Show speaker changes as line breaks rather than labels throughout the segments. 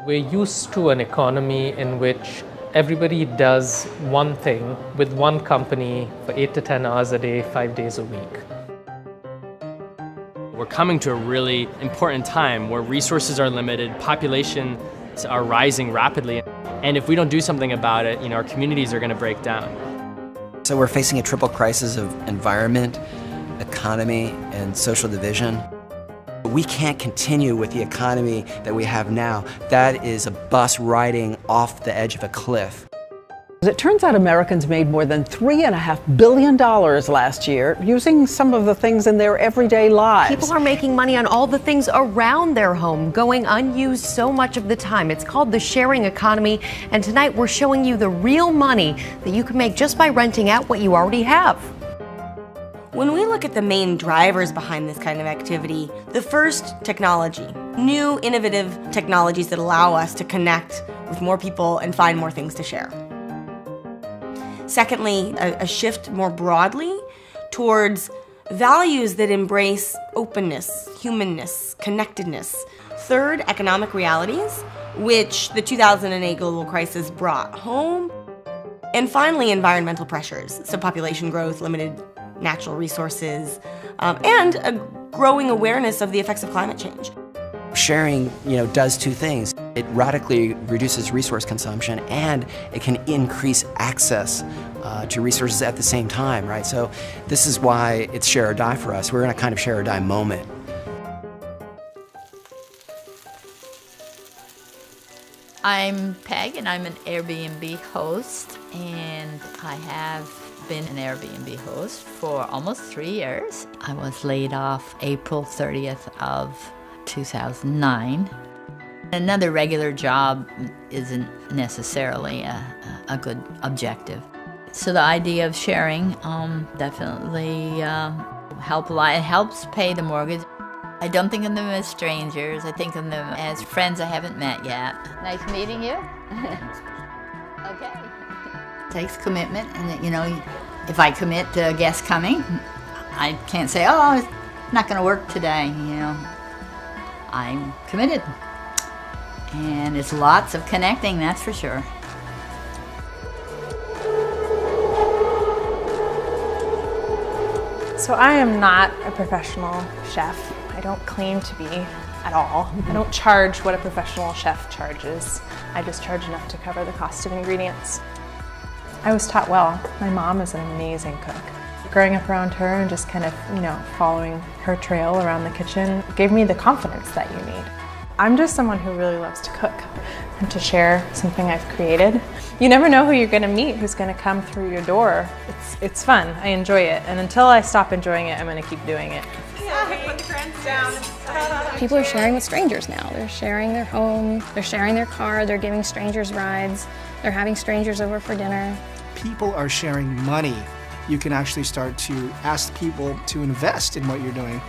We're used to an economy in which everybody does one thing with one company for 8 to 10 hours a day, 5 days a week.
We're coming to a really important time where resources are limited, populations are rising rapidly, and if we don't do something about it, our communities are going to break down.
So we're facing a triple crisis of environment, economy, and social division. We can't continue with the economy that we have now. That is a bus riding off the edge of a cliff.
It turns out Americans made more than $3.5 billion last year using some of the things in their everyday lives.
People are making money on all the things around their home, going unused so much of the time. It's called the sharing economy, and tonight we're showing you the real money that you can make just by renting out what you already have.
When we look at the main drivers behind this kind of activity, the first, technology. New, innovative technologies that allow us to connect with more people and find more things to share. Secondly, a shift more broadly towards values that embrace openness, humanness, connectedness. Third, economic realities, which the 2008 global crisis brought home. And finally, environmental pressures, so population growth, limited natural resources, and a growing awareness of the effects of climate change.
Sharing, does two things. It radically reduces resource consumption, and it can increase access to resources at the same time, right? So this is why it's share or die for us. We're in a kind of share or die moment.
I'm Peg, and I'm an Airbnb host, and I have been an Airbnb host for almost 3 years. I was laid off April 30th of 2009. Another regular job isn't necessarily a good objective. So the idea of sharing definitely help a lot. It helps pay the mortgage. I don't think of them as strangers. I think of them as friends I haven't met yet. Nice meeting you. Okay. It takes commitment, and if I commit to a guest coming, I can't say, oh, it's not going to work today, I'm committed. And it's lots of connecting, that's for sure.
So I am not a professional chef. I don't claim to be at all. I don't charge what a professional chef charges. I just charge enough to cover the cost of ingredients. I was taught well. My mom is an amazing cook. Growing up around her and just kind of, following her trail around the kitchen gave me the confidence that you need. I'm just someone who really loves to cook and to share something I've created. You never know who you're going to meet, who's going to come through your door. It's fun. I enjoy it, and until I stop enjoying it, I'm going to keep doing it.
Put the crayons down.
People are sharing with strangers now. They're sharing their home, they're sharing their car, they're giving strangers rides, they're having strangers over for dinner.
People are sharing money. You can actually start to ask people to invest in what you're doing.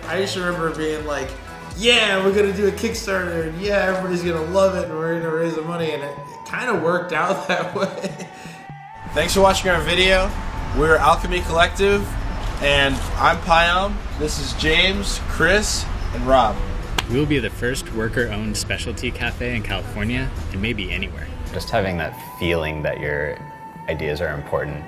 I just remember being like, yeah, we're gonna do a Kickstarter, and yeah, everybody's gonna love it, and we're gonna raise the money, and it kind of worked out that way.
Thanks for watching our video. We're Alchemy Collective, and I'm Payam. This is James, Chris, and Rob.
We will be the first worker-owned specialty cafe in California, and maybe anywhere.
Just having that feeling that your ideas are important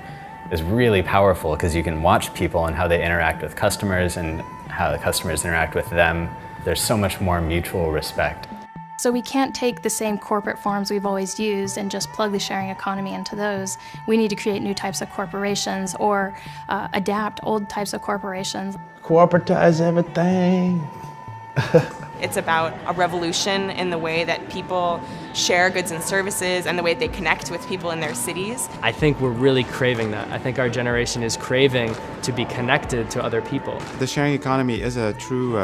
is really powerful, because you can watch people and how they interact with customers and how the customers interact with them. There's so much more mutual respect.
So we can't take the same corporate forms we've always used and just plug the sharing economy into those. We need to create new types of corporations or adapt old types of corporations.
Corporatize everything.
It's about a revolution in the way that people share goods and services and the way they connect with people in their cities.
I think we're really craving that. I think our generation is craving to be connected to other people.
The sharing economy is a true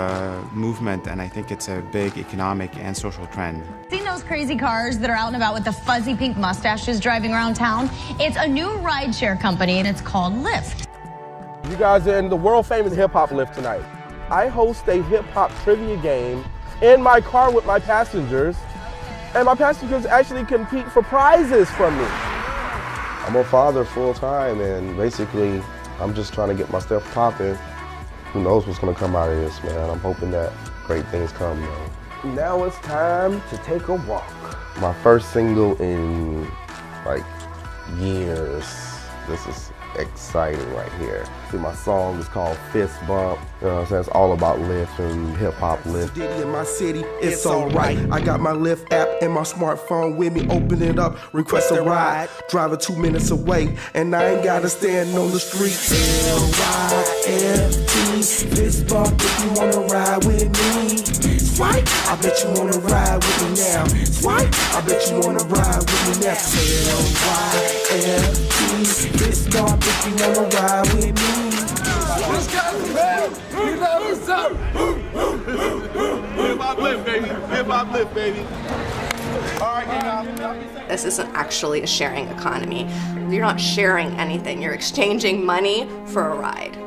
movement, and I think it's a big economic and social trend.
Seen those crazy cars that are out and about with the fuzzy pink mustaches driving around town? It's a new rideshare company, and it's called Lyft.
You guys are in the world famous hip hop Lyft tonight. I host a hip-hop trivia game in my car with my passengers, and my passengers actually compete for prizes from me.
I'm a father full-time, and basically, I'm just trying to get my stuff popping. Who knows what's going to come out of this, man. I'm hoping that great things come, though.
Now it's time to take a walk. My first single in like years. This is exciting right here. See, my song is called Fist Bump. You know what I'm saying? It's all about Lyft and hip hop Lyft.
Diddy in my city, it's alright. I got my Lyft app and my smartphone with me. Open it up, request a ride. Driving 2 minutes away, and I ain't gotta stand on the street. Lyft, fist bump if you wanna ride with me. Swipe, I bet you wanna ride with me now. Swipe, I bet you wanna ride with me now. Lyft, fist bump if you wanna ride with me.
Let's go, man. We love what's up. Hip hop Lyft, baby. Hip hop Lyft, baby. All right,
this isn't actually a sharing economy. You're not sharing anything. You're exchanging money for a ride.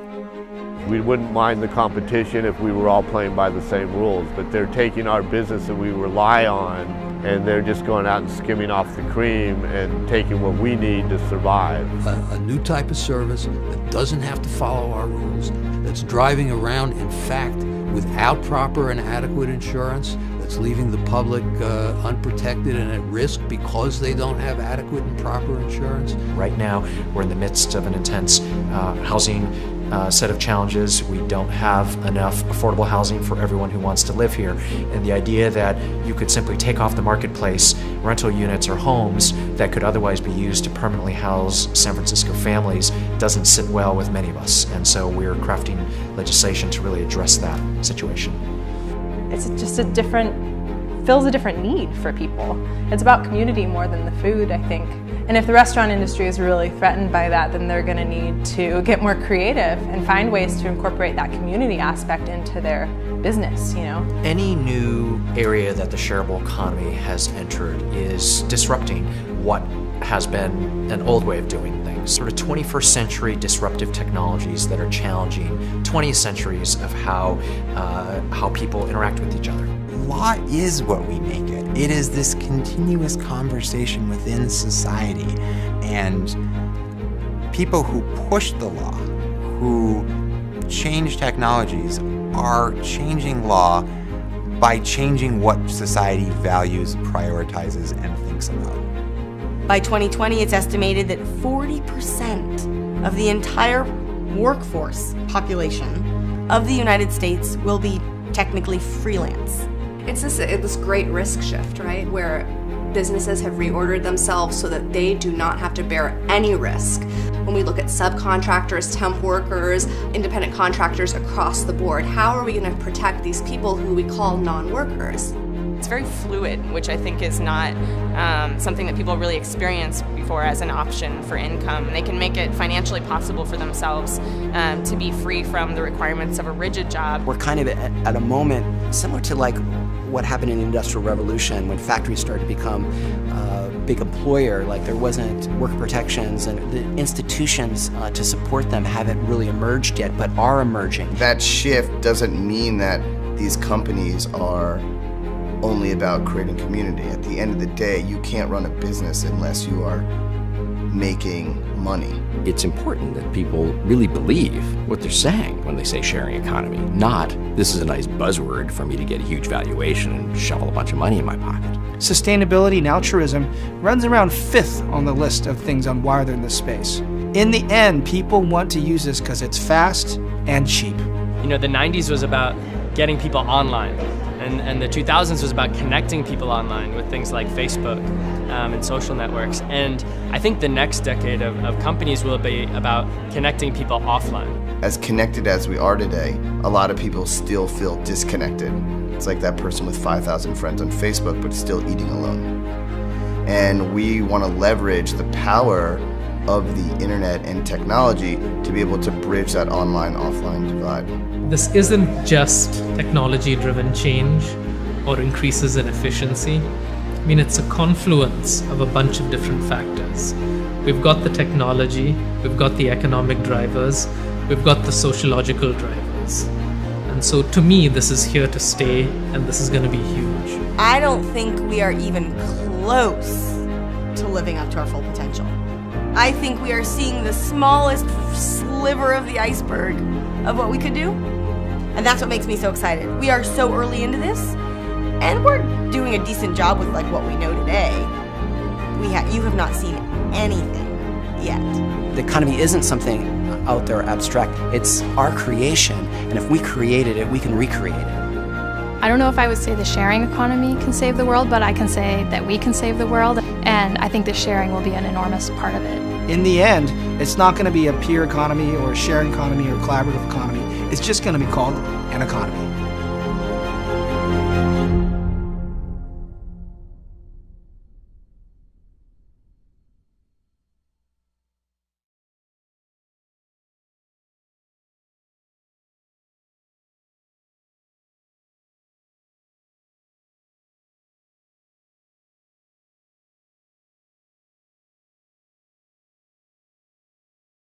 We wouldn't mind the competition if we were all playing by the same rules, but they're taking our business that we rely on and they're just going out and skimming off the cream and taking what we need to survive.
A new type of service that doesn't have to follow our rules, that's driving around, in fact, without proper and adequate insurance, that's leaving the public unprotected and at risk because they don't have adequate and proper insurance.
Right now, we're in the midst of an intense housing set of challenges. We don't have enough affordable housing for everyone who wants to live here. And the idea that you could simply take off the marketplace rental units or homes that could otherwise be used to permanently house San Francisco families doesn't sit well with many of us. And so we're crafting legislation to really address that situation.
It's just fills a different need for people. It's about community more than the food, I think. And if the restaurant industry is really threatened by that, then they're going to need to get more creative and find ways to incorporate that community aspect into their business, you know.
Any new area that the shareable economy has entered is disrupting what has been an old way of doing things. Sort of 21st century disruptive technologies that are challenging 20th centuries of how people interact with each other.
Law is what we make it. It is this continuous conversation within society, and people who push the law, who change technologies, are changing law by changing what society values, prioritizes, and thinks about.
By 2020, it's estimated that 40% of the entire workforce population of the United States will be technically freelance.
It's this great risk shift, right, where businesses have reordered themselves so that they do not have to bear any risk. When we look at subcontractors, temp workers, independent contractors across the board, how are we going to protect these people who we call non-workers?
It's very fluid, which I think is not something that people really experience before as an option for income. And they can make it financially possible for themselves to be free from the requirements of a rigid job.
We're kind of at a moment similar to like what happened in the Industrial Revolution when factories started to become a big employer. Like there wasn't worker protections, and the institutions to support them haven't really emerged yet, but are emerging.
That shift doesn't mean that these companies are only about creating community. At the end of the day, you can't run a business unless you are making money.
It's important that people really believe what they're saying when they say sharing economy, not this is a nice buzzword for me to get a huge valuation and shovel a bunch of money in my pocket.
Sustainability and altruism runs around 5th on the list of things on why they're in this space. In the end, people want to use this because it's fast and cheap.
You know, the 90s was about getting people online. And the 2000s was about connecting people online with things like Facebook and social networks. And I think the next decade of companies will be about connecting people offline.
As connected as we are today, a lot of people still feel disconnected. It's like that person with 5,000 friends on Facebook but still eating alone. And we want to leverage the power of the internet and technology to be able to bridge that online-offline divide.
This isn't just technology-driven change or increases in efficiency. I mean, it's a confluence of a bunch of different factors. We've got the technology, we've got the economic drivers, we've got the sociological drivers. And so to me, this is here to stay, and this is going to be huge.
I don't think we are even close to living up to our full potential. I think we are seeing the smallest sliver of the iceberg of what we could do. And that's what makes me so excited. We are so early into this, And we're doing a decent job with like what we know today. You have not seen anything yet.
The economy isn't something out there abstract. It's our creation, and if we created it, we can recreate it.
I don't know if I would say the sharing economy can save the world, but I can say that we can save the world, and I think the sharing will be an enormous part of it.
In the end, it's not going to be a peer economy or a sharing economy or a collaborative economy. It's just going to be called an economy.